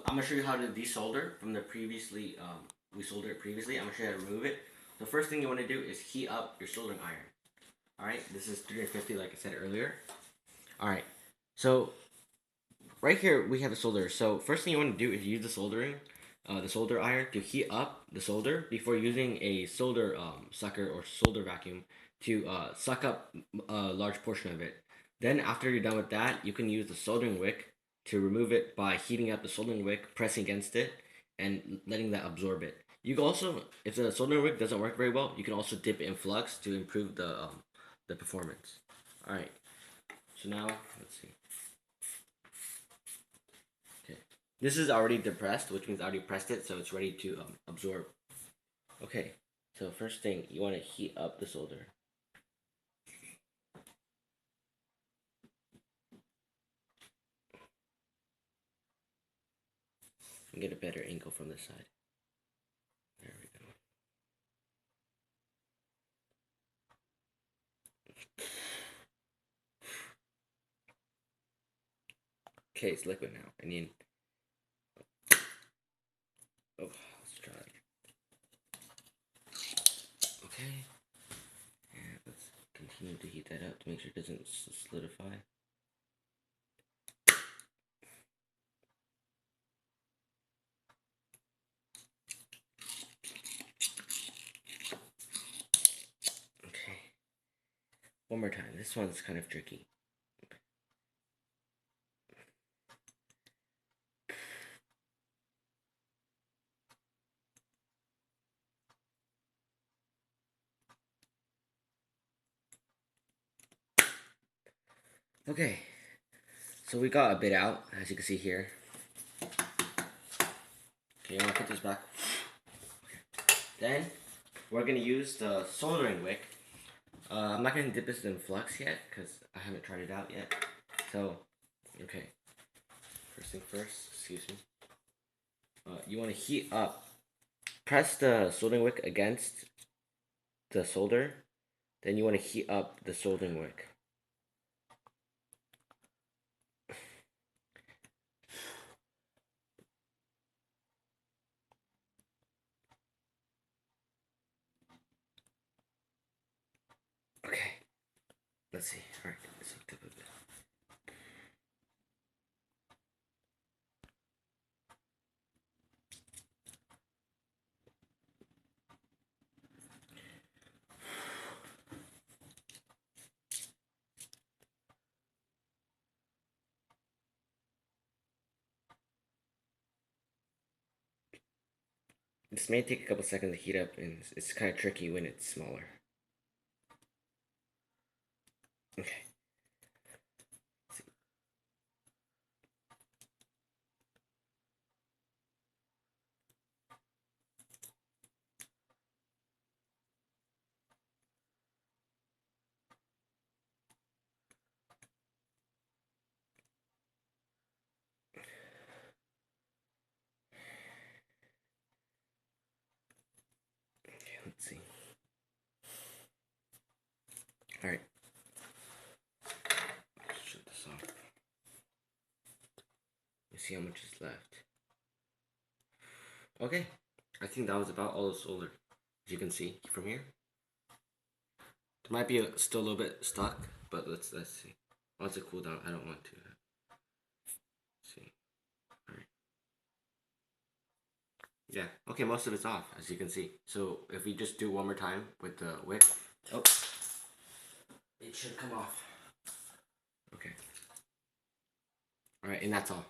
I'm gonna show you how to desolder from the previously. We soldered it previously. I'm gonna show you how to remove it. The first thing you want to do is heat up your soldering iron. All right, this is 350, like I said earlier. All right, so right here we have the solder. So first thing you want to do is use the solder iron to heat up the solder before using a solder sucker or solder vacuum to suck up a large portion of it. Then after you're done with that, you can use the soldering wick to remove it by heating up the soldering wick, pressing against it, and letting that absorb it. You can also, if the soldering wick doesn't work very well, you can also dip it in flux to improve the performance. All right. So now let's see. Okay, this is already depressed, which means I already pressed it, so it's ready to absorb. Okay, so first thing you want to heat up the solder. And get a better angle from this side. There we go. Okay, it's liquid now. I need. Oh, let's try. Okay, and let's continue to heat that up to make sure it doesn't solidify. Okay, one more time. This one's kind of tricky. Okay, so we got a bit out, as you can see here. Okay, you want to put this back. Okay. Then we're gonna use the soldering wick. I'm not gonna dip this in flux yet because I haven't tried it out yet. So, okay. First thing first. Excuse me. You want to heat up. Press the soldering wick against the solder. Then you want to heat up the soldering wick. Okay. Let's see. All right. Let's hook up a bit. This may take a couple seconds to heat up, and it's kind of tricky when it's smaller. Okay. Let's see. All right. Let's shut this off. You see how much is left. Okay. I think that was about all the solder. As you can see from here. It might be still a little bit stuck, but let's see. Once it cool down, I don't want to. See. All right. Yeah. Okay, most of it's off, as you can see. So if we just do one more time with the wick, oh, it should come off. Okay. All right, and that's all.